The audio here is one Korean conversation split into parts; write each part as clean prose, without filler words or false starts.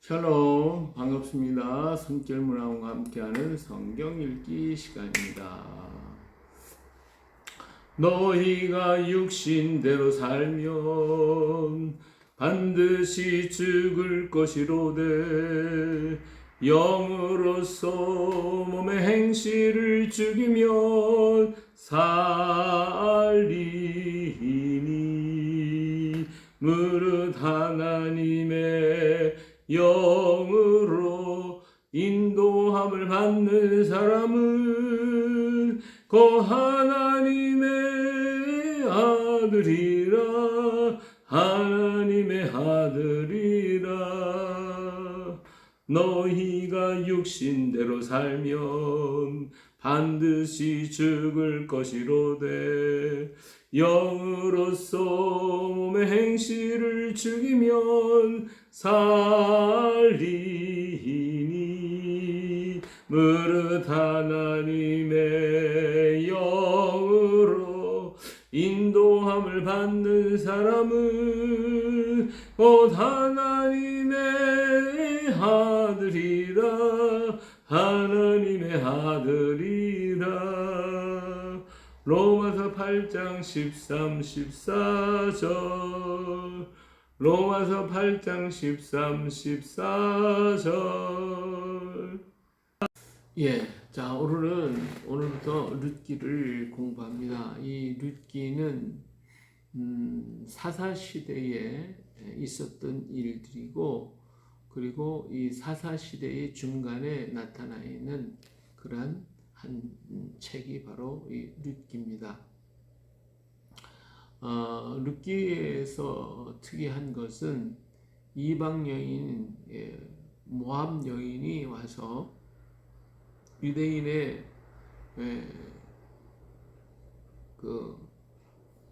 샬롬 반갑습니다. 손길 문화원과 함께하는 성경 읽기 시간입니다. 너희가 육신대로 살면 반드시 죽을 것이로되 영으로서 몸의 행실을 죽이면 살리니 무릇 하나님의 영으로 인도함을 받는 사람은 곧 하나님의 아들이라. 하나님의 아들이라. 너희가 육신대로 살면 반드시 죽을 것이로되 영으로서 몸의 행실을 죽이면 살리니 무릇 하나님의 영으로 인도함을 받는 사람은 곧 하나님의 아들이라. 하나님의 아들이라. 로마서 8장 13, 14절. 로마서 8장 13, 14절. 자, 오늘부터 룻기를 공부합니다. 이 룻기는 사사시대에 있었던 일들이고, 그리고 이 사사시대의 중간에 나타나 있는 그러한 한 책이 바로 이 룻기입니다. 룻기에서 특이한 것은 이방 여인, 모압 여인이 와서 유대인의 그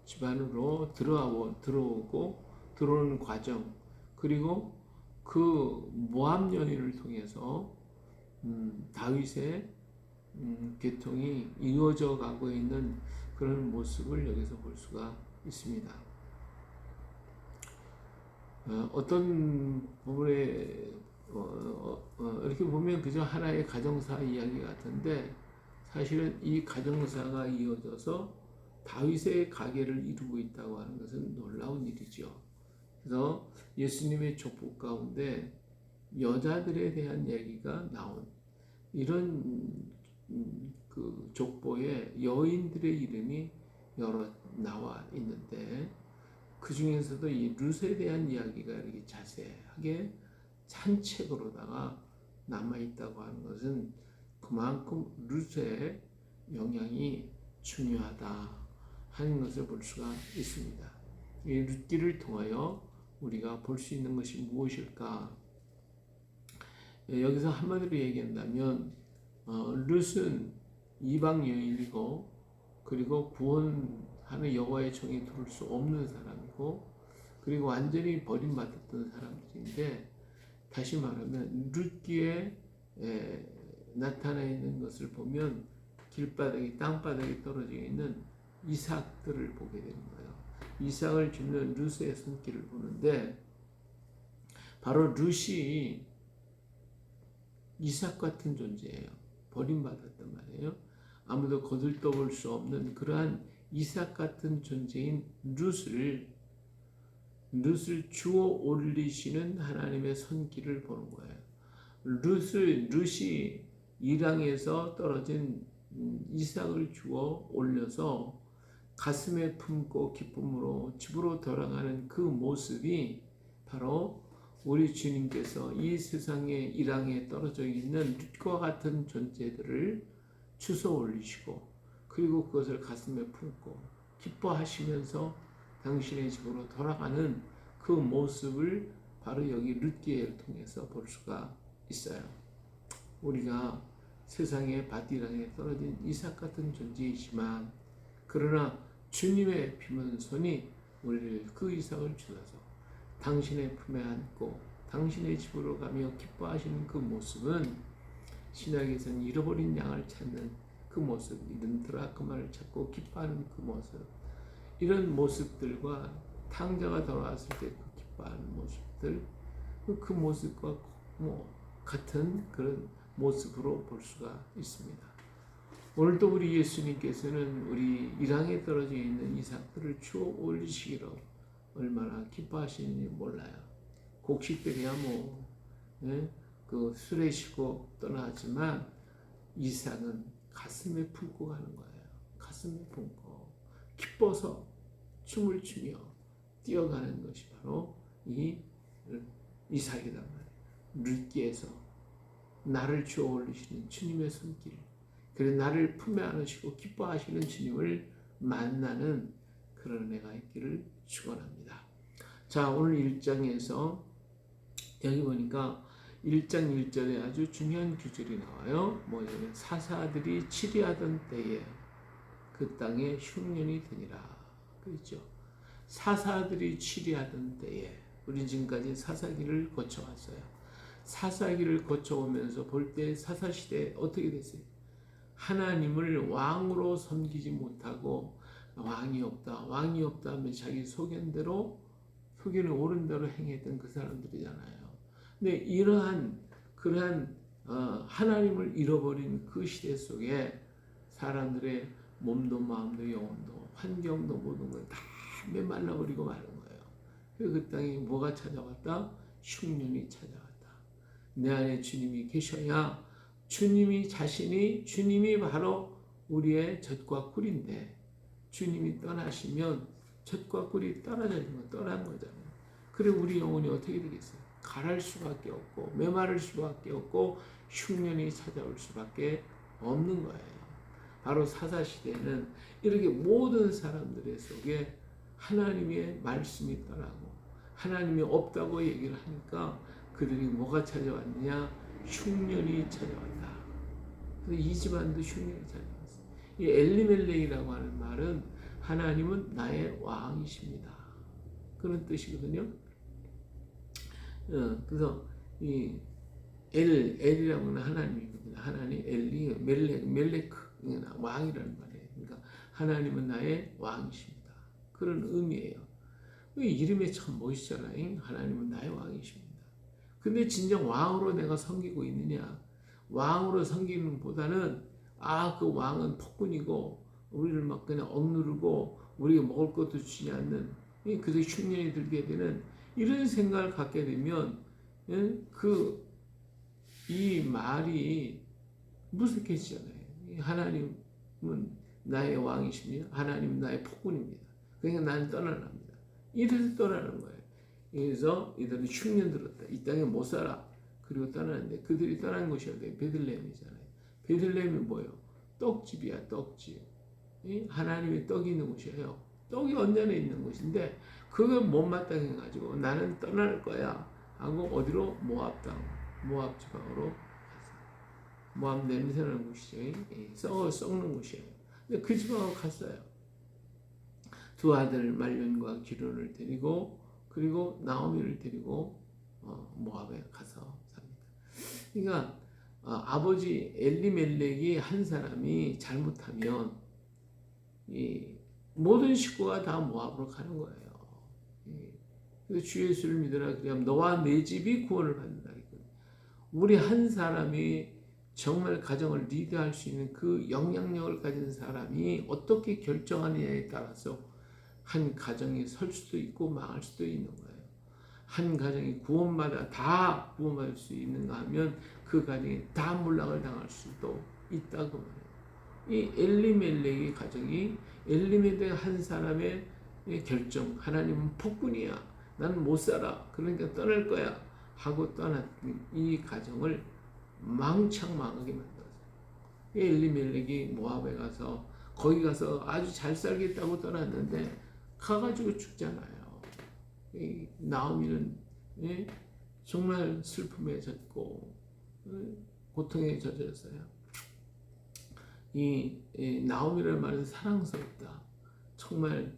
집안으로 들어오는 과정, 그리고 그 모압 여인을 통해서 다윗의 계통이 이루어져 가고 있는 그런 모습을 여기서 볼 수가 있습니다. 어떤 부분에 이렇게 보면 그저 하나의 가정사 이야기 같은데, 사실은 이 가정사가 이어져서 다윗의 가계를 이루고 있다고 하는 것은 놀라운 일이죠. 그래서 예수님의 족보 가운데 여자들에 대한 얘기가 나온 이런 그 족보에 여인들의 이름이 여러 나와 있는데, 그 중에서도 이 룻에 대한 이야기가 이렇게 자세하게 산책으로다가 남아있다고 하는 것은 그만큼 룻의 영향이 중요하다 하는 것을 볼 수가 있습니다. 이 룻기를 통하여 우리가 볼 수 있는 것이 무엇일까? 여기서 한마디로 얘기한다면 룻은 이방 여인이고, 그리고 구원하는 여호와의 정에 들을 수 없는 사람이고, 그리고 완전히 버림받았던 사람들인데, 다시 말하면 룻기에 나타나 있는 것을 보면 길바닥에, 땅바닥에 떨어져 있는 이삭들을 보게 되는 거예요. 이삭을 줍는 룻의 손길을 보는데, 바로 룻이 이삭 같은 존재예요. 버림받았단 말이에요. 아무도 거들떠볼 수 없는 그러한 이삭 같은 존재인 룻을 주어 올리시는 하나님의 손길을 보는 거예요. 룻이 이랑에서 떨어진 이삭을 주어 올려서 가슴에 품고 기쁨으로 집으로 돌아가는 그 모습이 바로 우리 주님께서 이 세상의 이랑에 떨어져 있는 룻과 같은 존재들을 주워 올리시고, 그리고 그것을 가슴에 품고 기뻐하시면서 당신의 집으로 돌아가는 그 모습을 바로 여기 룻기를 통해서 볼 수가 있어요. 우리가 세상의 밭이랑에 떨어진 이삭 같은 존재이지만, 그러나 주님의 피문 손이 우리를 그 이삭을 주셔서 당신의 품에 안고 당신의 집으로 가며 기뻐하시는 그 모습은, 신약에서는 잃어버린 양을 찾는 그 모습, 잃은 드라크마를 찾고 기뻐하는 그 모습, 이런 모습들과 탕자가 돌아왔을 때 그 기뻐하는 모습들, 그 모습과 같은 그런 모습으로 볼 수가 있습니다. 오늘도 우리 예수님께서는 우리 일항에 떨어져 있는 이삭들을 주어 올리시기로 얼마나 기뻐하시는지 몰라요. 곡식들이야 그 술에 쉬고 떠나지만 이삭은 가슴에 품고 가는 거예요. 가슴에 품고 기뻐서 춤을 추며 뛰어가는 것이 바로 이 이삭이란 말이에요. 룻기에서 나를 주어 올리시는 주님의 손길, 그래서 나를 품에 안으시고 기뻐하시는 주님을 만나는 그런 애가 있기를 축원합니다. 자, 오늘 1장에서 여기 보니까 1장 1절에 아주 중요한 구절이 나와요. 뭐냐면 사사들이 치리하던 때에 그 땅에 흉년이 되니라. 그렇죠? 사사들이 치리하던 때에 우리 지금까지 사사기를 거쳐왔어요. 사사기를 거쳐오면서 볼 때 사사시대에 어떻게 됐어요? 하나님을 왕으로 섬기지 못하고 왕이 없다 하면 자기 소견대로 소견에 옳은 대로 행했던 그 사람들이잖아요. 근데 그러한 하나님을 잃어버린 그 시대 속에 사람들의 몸도 마음도 영혼도 환경도 모든 걸 다 메말라버리고 마는 거예요. 그래서 그 땅에 뭐가 찾아왔다? 흉년이 찾아왔다. 내 안에 주님이 계셔야 주님이 바로 우리의 젖과 꿀인데 주님이 떠나시면 젖과 꿀이 떠난 거잖아요. 그래 우리 영혼이 어떻게 되겠어요? 가랄 수밖에 없고 메마를 수밖에 없고 흉년이 찾아올 수밖에 없는 거예요. 바로 사사시대는 이렇게 모든 사람들의 속에 하나님의 말씀이 떠나고 하나님이 없다고 얘기를 하니까 그들이 뭐가 찾아왔느냐? 흉년이 찾아왔다. 그래서 이 집안도 흉년이 찾아왔어요. 이 엘리멜렉이라고 하는 말은 하나님은 나의 왕이십니다. 그런 뜻이거든요. 그래서 이 엘이라고 하는 하나님이거든요. 하나님 엘리 멜레크 왕이라는 말이에요. 그러니까 하나님은 나의 왕이십니다. 그런 의미예요. 이름에 참 멋있잖아요. 하나님은 나의 왕이십니다. 근데 진정 왕으로 내가 섬기고 있느냐? 왕으로 섬기는 보다는 그 왕은 폭군이고 우리를 막 그냥 억누르고 우리가 먹을 것도 주지 않는 그래서 흉년이 들게 되는 이런 생각을 갖게 되면 이 말이 무색해지잖아요. 하나님은 나의 왕이십니다. 하나님은 나의 폭군입니다. 그러니까 나는 떠나려 합니다. 이래서 떠나는 거예요. 그래서 이들은 흉년 들었다. 이 땅에 못 살아. 그리고 떠나는데 그들이 떠난 곳이 어디예요? 베들레헴이잖아요. 베들레헴이 뭐예요? 떡집이야, 떡집. 하나님의 떡이 있는 곳이에요. 떡이 언년에 있는 곳인데 그걸 못마땅해 가지고 나는 떠날 거야 하고 어디로? 모압 지방으로 갔어요. 모압 냄새나는 곳이죠. 썩는 곳이에요. 근데 그 지방으로 갔어요. 두 아들 말론과 기론을 데리고 그리고 나오미를 데리고 모압에 가서 삽니다. 그러니까 아버지 엘리멜렉이 한 사람이 잘못하면 이 모든 식구가 다 모압으로 가는 거예요. 그래서 주 예수를 믿으라 그러면 너와 내 집이 구원을 받는다. 우리 한 사람이 정말 가정을 리드할 수 있는 그 영향력을 가진 사람이 어떻게 결정하느냐에 따라서 한 가정이 설 수도 있고 망할 수도 있는 거예요. 한 가정이 다 구원받을 수 있는가 하면 그 가정이 다 몰락을 당할 수도 있다고 말해요. 이 엘리멜렉의 가정이 엘리멜렉 한 사람의 결정, 하나님은 폭군이야. 나는 못 살아. 그러니까 떠날 거야. 하고 떠난 이 가정을 망창망하게 만들었어요. 엘리멜렉이 모압에 가서 거기 가서 아주 잘 살겠다고 떠났는데 가가지고 죽잖아요. 나오미는 정말 슬픔에 젖고 고통에 젖었어요. 이 나오미라는 말은 사랑스럽다. 정말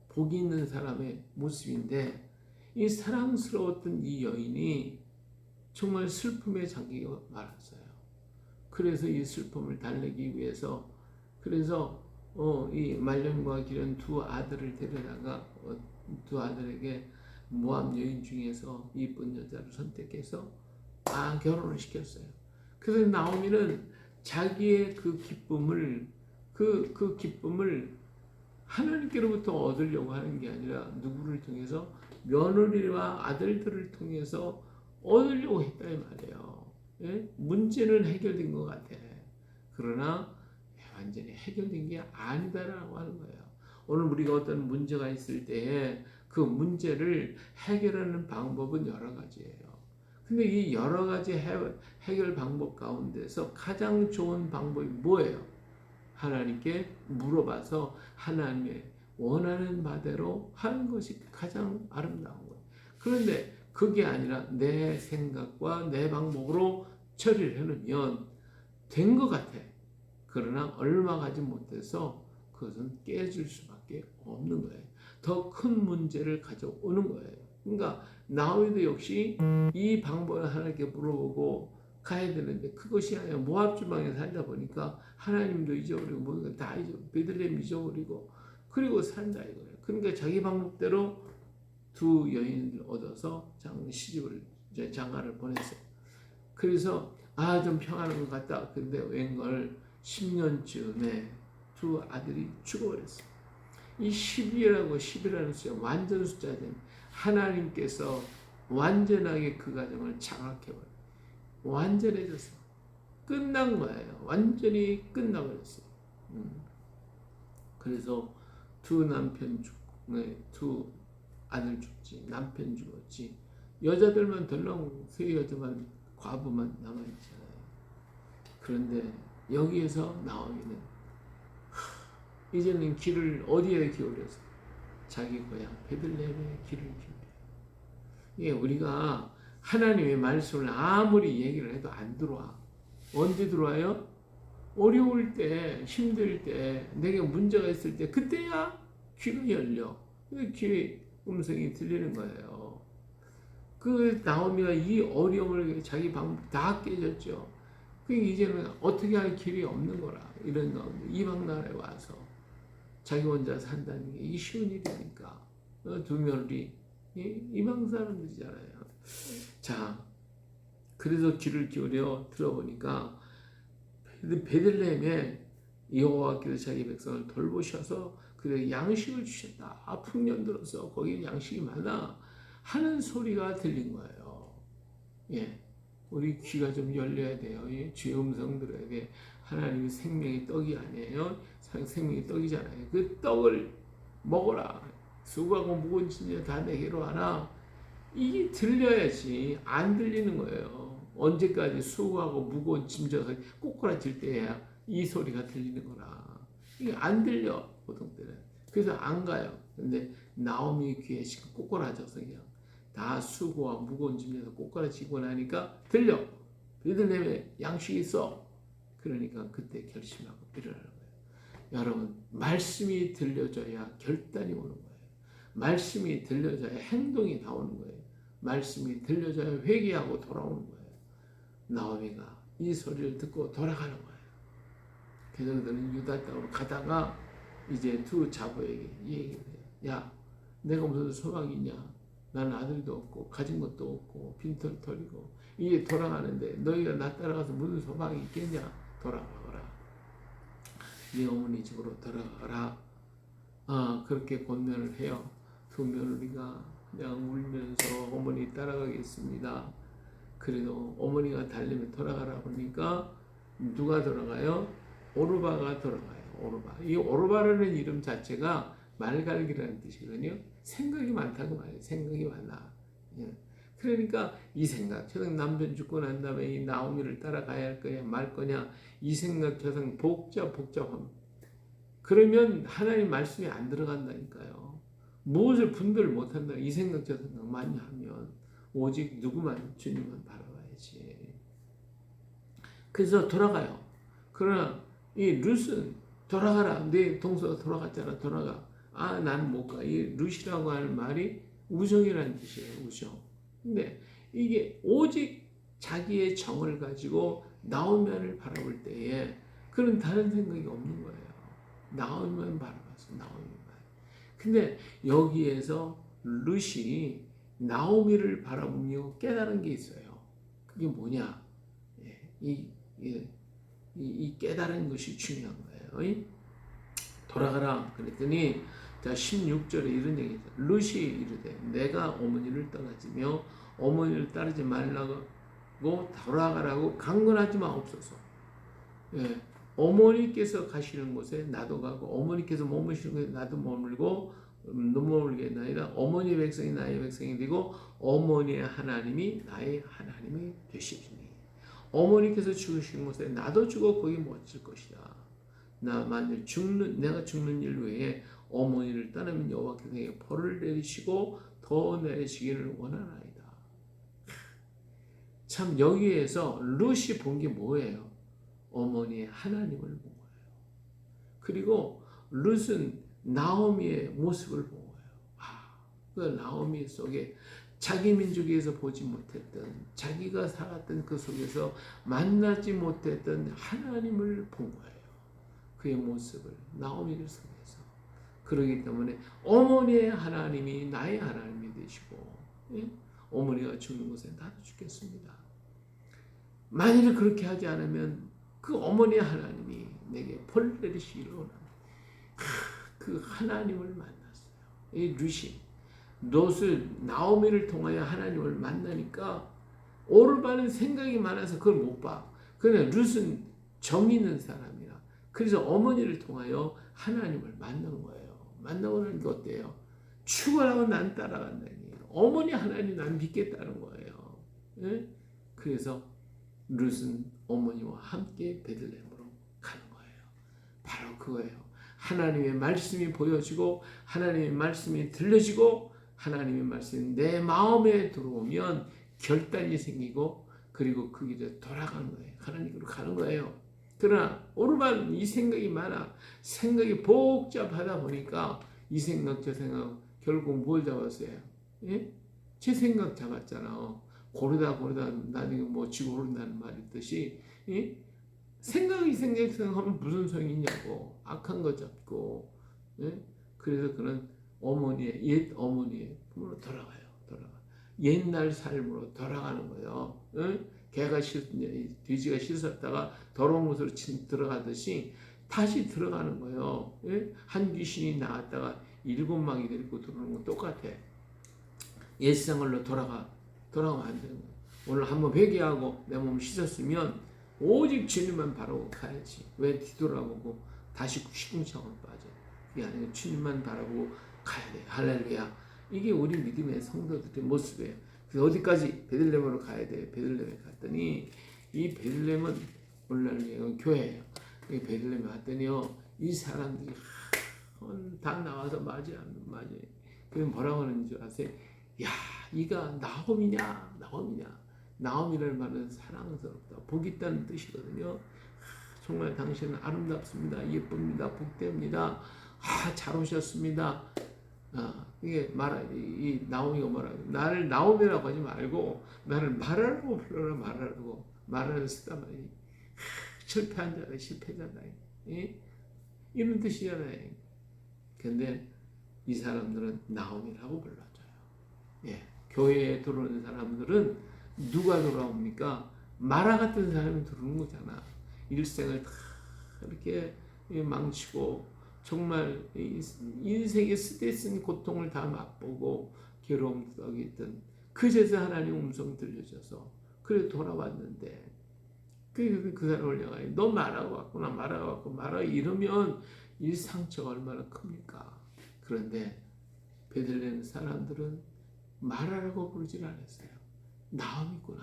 복이 있는 사람의 모습인데 이 사랑스러웠던 이 여인이 정말 슬픔에 잠기고 말았어요. 그래서 이 슬픔을 달래기 위해서 이 말론과 기른 두 아들을 데려다가 두 아들에게 모압 여인 중에서 이쁜 여자를 선택해서 결혼을 시켰어요. 그래서 나오미는 자기의 그 기쁨을 그 기쁨을 하나님께로부터 얻으려고 하는 게 아니라 누구를 통해서 며느리와 아들들을 통해서 얻으려고 했다 이 말이에요. 예? 문제는 해결된 것 같아. 그러나 완전히 해결된 게 아니다라고 하는 거예요. 오늘 우리가 어떤 문제가 있을 때에 그 문제를 해결하는 방법은 여러 가지예요. 근데 이 여러 가지 해결 방법 가운데서 가장 좋은 방법이 뭐예요? 하나님께 물어봐서 하나님의 원하는 바대로 하는 것이 가장 아름다운 거예요. 그런데 그게 아니라 내 생각과 내 방법으로 처리를 해놓으면 된 것 같아. 그러나 얼마 가지 못해서 그것은 깨질 수밖에 없는 거예요. 더 큰 문제를 가져오는 거예요. 그러니까 나오미도 역시 이 방법을 하나님께 물어보고 가야 되는데 그것이 아니라 모압 지방에 살다 보니까 하나님도 잊어버리고 뭔가 다 잊어버리고 베들레헴 잊어버리고 그리고 산다 이거예요. 그러니까 자기 방법대로 두 여인을 얻어서 시집을 장가를 보냈어요. 그래서 좀 평안한 것 같다. 근데 웬걸 10년쯤에 두 아들이 죽어버렸어요. 이 10이라는 숫자 완전 숫자는 하나님께서 완전하게 그 가정을 장악해버려요. 완전해졌어. 끝난 거예요. 완전히 끝나버렸어요. 그래서 두 남편 죽고, 두 아들 죽지, 남편 죽었지, 여자들만 덜렁 세 여자만 과부만 남아있잖아요. 그런데 여기에서 나오기는 이제는 길을 어디에 기울여서 자기 고향 베들레헴에 길을 기울여. 예, 우리가 하나님의 말씀을 아무리 얘기를 해도 안 들어와. 언제 들어와요? 어려울 때, 힘들 때, 내게 문제가 있을 때, 그때야 귀가 열려. 귀 음성이 들리는 거예요. 그 나오미가 이 어려움을 자기 방법 다 깨졌죠. 그 이제는 어떻게 할 길이 없는 거라. 이런 가운데 이방 나라에 와서 자기 혼자 산다는 게 이 쉬운 일이니까. 두 며느리 이방 사람들이잖아요. 자, 그래서 귀를 기울여 들어보니까 베들레헴에 여호와께서 자기 백성을 돌보셔서 그들에게 양식을 주셨다. 풍년 들어서 거기 양식이 많아 하는 소리가 들린 거예요. 예, 우리 귀가 좀 열려야 돼요. 예, 주의 음성 들어야 돼. 하나님이 생명의 떡이 아니에요. 생명의 떡이잖아요. 그 떡을 먹어라. 수고하고 무거운 짐을 다 내게로 와라. 이게 들려야지. 안 들리는 거예요. 언제까지 수고하고 무거운 짐 져서 꼬꾸라질 때야 이 소리가 들리는 거라. 이게 안 들려 보통 때는. 그래서 안 가요. 근데 나오미 귀에 지금 꼬꾸라져서 그냥 다 수고와 무거운 짐 져서 꼬꾸라지고 나니까 들려. 베들레헴에 양식이 있어. 그러니까 그때 결심하고 일어나는 거예요. 여러분, 말씀이 들려줘야 결단이 오는 거예요. 말씀이 들려줘야 행동이 나오는 거예요. 말씀이 들려줘야 회개하고 돌아오는 거예요. 나오미가 이 소리를 듣고 돌아가는 거예요. 그래서 그들은 유다 땅으로 가다가 이제 두 자보에게 이 얘기를 해요. 야, 내가 무슨 소망이 있냐? 나는 아들도 없고 가진 것도 없고 빈털터리고 이제 돌아가는데 너희가 나 따라가서 무슨 소망이 있겠냐? 돌아가거라. 네 어머니 집으로 돌아가라. 그렇게 권면을 해요. 두 며느리가 그냥 울면서 어머니 따라가겠습니다. 그래도 어머니가 달리면 돌아가라 보니까 누가 돌아가요? 오르바가 돌아가요. 오르바. 이 오르바라는 이름 자체가 말갈기라는 뜻이거든요. 생각이 많다고 말해요. 생각이 많아. 그러니까 이 생각, 저생 남편 죽고 난 다음에 이 나오미를 따라가야 할 거냐 말 거냐 이 생각 저생 복잡함. 그러면 하나님 말씀이 안 들어간다니까요. 무엇을 분별을 못한다. 이 생각 저 생각 많이 하면 오직 누구만 주님만 바라봐야지. 그래서 돌아가요. 그러나 이 룻은 돌아가라. 내 동서가 돌아갔잖아. 돌아가. 나는 못 가. 이 룻이라고 하는 말이 우정이라는 뜻이에요. 우정. 근데 이게 오직 자기의 정을 가지고 나오미를 바라볼 때에 그런 다른 생각이 없는 거예요. 나오미만 바라봤어. 나오미만. 근데 여기에서 룻이 나오미를 바라보며 깨달은 게 있어요. 그게 뭐냐? 예, 이 깨달은 것이 중요한 거예요. 돌아가라 그랬더니 자 16절에 이런 얘기죠. 룻이 이르되 내가 어머니를 떠나지며 어머니를 따르지 말라고 돌아가라고 강권하지 마옵소서. 예, 어머니께서 가시는 곳에 나도 가고 어머니께서 머무시는 곳에 나도 머물고 머물겠나이다. 어머니 백성이 나의 백성이 되고 어머니의 하나님이 나의 하나님이 되시리니 어머니께서 죽으신 곳에 나도 죽어 거기 묻힐 것이다. 나 만일 내가 죽는 일 외에 어머니를 떠나면 여호와께서 내게 벌을 내리시고 더 내리시기를 원하나이다. 참 여기에서 룻이 본 게 뭐예요? 어머니의 하나님을 본 거예요. 그리고 룻은 나오미의 모습을 본 거예요. 그 나오미 속에 자기 민족에서 보지 못했던 자기가 살았던 그 속에서 만나지 못했던 하나님을 본 거예요. 그의 모습을 나오미를 속에서. 그러기 때문에 어머니의 하나님이 나의 하나님이 되시고 어머니가 죽는 곳에 나도 죽겠습니다. 만일 그렇게 하지 않으면 그 어머니의 하나님이 내게 벌 내리시기를 원합니다. 그 하나님을 만났어요. 이 룻을 나오미를 통하여 하나님을 만나니까 오르바는 생각이 많아서 그걸 못 봐. 그러나 룻은 정 있는 사람이라. 그래서 어머니를 통하여 하나님을 만난 거예요. 만나고 나는 게 어때요? 죽어라고 난 따라간다니. 어머니 하나님 난 믿겠다는 거예요. 예? 그래서 룻은 어머니와 함께 베들레헴으로 가는 거예요. 바로 그거예요. 하나님의 말씀이 보여지고 하나님의 말씀이 들려지고 하나님의 말씀이 내 마음에 들어오면 결단이 생기고 그리고 그 길에 돌아가는 거예요. 하나님으로 가는 거예요. 그러나 오르반 이 생각이 많아. 생각이 복잡하다 보니까 이 생각 저 생각 결국 뭘 잡았어요? 예? 제 생각 잡았잖아. 고르다 나중에 뭐 지고 오른다는 말이 있듯이 예? 생각하면 무슨 소용이 있냐고. 악한 거 잡고 예? 그래서 그는 옛 어머니의 품으로 돌아가요. 옛날 삶으로 돌아가는 거예요. 예? 돼지가 씻었다가 더러운 곳으로 들어가듯이 다시 들어가는 거예요. 예? 한 귀신이 나왔다가 7마귀 데리고 들어오는 건 똑같아. 옛생활로 돌아가면 안 되는 거예요. 오늘 한번 회개하고 내 몸을 씻었으면 오직 주님만 바라보고 가야지. 왜 뒤돌아보고 다시 시궁창으로 빠져. 그게 아니라 주님만 바라보고 가야 돼. 할렐루야. 이게 우리 믿음의 성도들의 모습이에요. 그래서 어디까지? 베들레헴으로 가야 돼. 베들레헴에 갔더니 이 베들레헴은 오늘날 교회예요. 이 베들레헴에 갔더니요. 이 사람들이 다 나와서 맞아요. 그래서 뭐라고 하는 줄 아세요? 야, 이가 나옴이냐? 나옴이라는 말은 사랑스럽다. 복 있다는 뜻이거든요. 정말 당신은 아름답습니다. 예쁩니다. 복됩니다. 잘 오셨습니다. 이게 이 나오미가 뭐라고 나를 나오미라고 하지 말고 나를 말하라고 불러라. 말하는 쓰다마니 실패한 자가 실패자다. 이런 뜻이잖아요. 근데 이 사람들은 나오미라고 불러줘요. 예, 교회에 들어오는 사람들은 누가 돌아옵니까? 마라 같은 사람이 들어오는 거잖아. 일생을 다 이렇게 망치고 정말 인생의 스트레스는 고통을 다 맛보고 괴로움 속에 있던 그제서 하나님 음성 들려줘서 그래 돌아왔는데 그 사람을 향하여 너 마라가 왔구나. 마라가 이러면 이 상처가 얼마나 큽니까? 그런데 베들레헴 사람들은 마라라고 부르질 않았어요. 나옴이구나.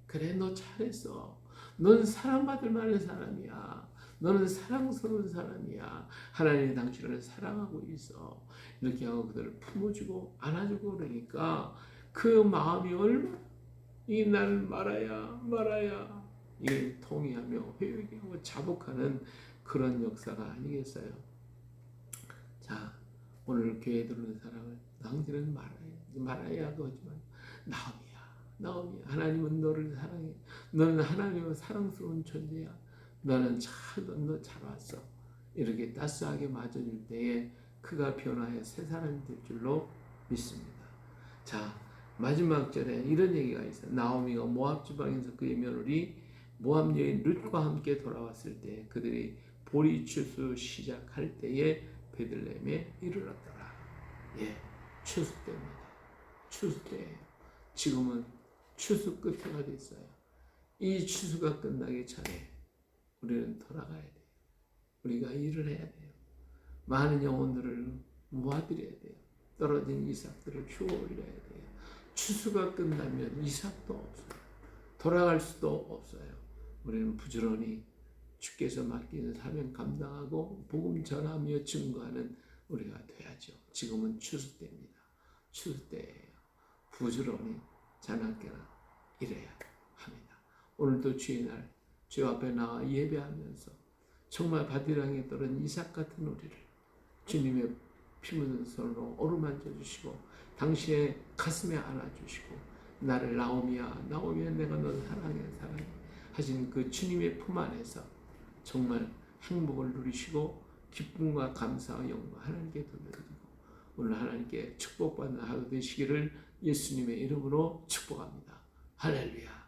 그래 너 잘했어. 넌 사랑받을 만한 사람이야. 너는 사랑스러운 사람이야. 하나님이 당신을 사랑하고 있어. 이렇게 하고 그들을 품어주고 안아주고 그러니까 그 마음이 얼마나 이 나를 말아야 이게 통회하며 회개하고 자복하는 그런 역사가 아니겠어요. 자, 오늘 교회에 들어오는 사람을 당신은 말아야 하지만 나오미야. 하나님은 너를 사랑해. 너는 하나님의 사랑스러운 존재야. 너는 너 잘 왔어. 이렇게 따스하게 맞아줄 때에 그가 변화해 새 사람이 될 줄로 믿습니다. 자, 마지막 절에 이런 얘기가 있어요. 나오미가 모압 지방에서 그의 며느리 모압 여인 룻과 함께 돌아왔을 때 그들이 보리 추수 시작할 때에 베들레헴에 이르렀더라. 예, 추수 때입니다. 추수 때예요. 지금은 추수 끝에가 됐어요. 이 추수가 끝나기 전에 우리는 돌아가야 돼요. 우리가 일을 해야 돼요. 많은 영혼들을 모아드려야 돼요. 떨어진 이삭들을 주워 올려야 돼요. 추수가 끝나면 이삭도 없어요. 돌아갈 수도 없어요. 우리는 부지런히 주께서 맡기는 사명 감당하고 복음 전하며 증거하는 우리가 돼야죠. 지금은 추수 때입니다. 추수 때예요. 부지런히 자나깨나 일해야 합니다. 오늘도 주의 날 주 앞에 나와 예배하면서 정말 바디랑에 떨어진 이삭 같은 우리를 주님의 피 묻은 손으로 어루만져 주시고 당신의 가슴에 안아주시고 나를 나오미야 내가 너를 사랑해 하신 그 주님의 품 안에서 정말 행복을 누리시고 기쁨과 감사와 영광 하나님께 돌려드리고 오늘 하나님께 축복받는 하루 되시기를 예수님의 이름으로 축복합니다. 할렐루야.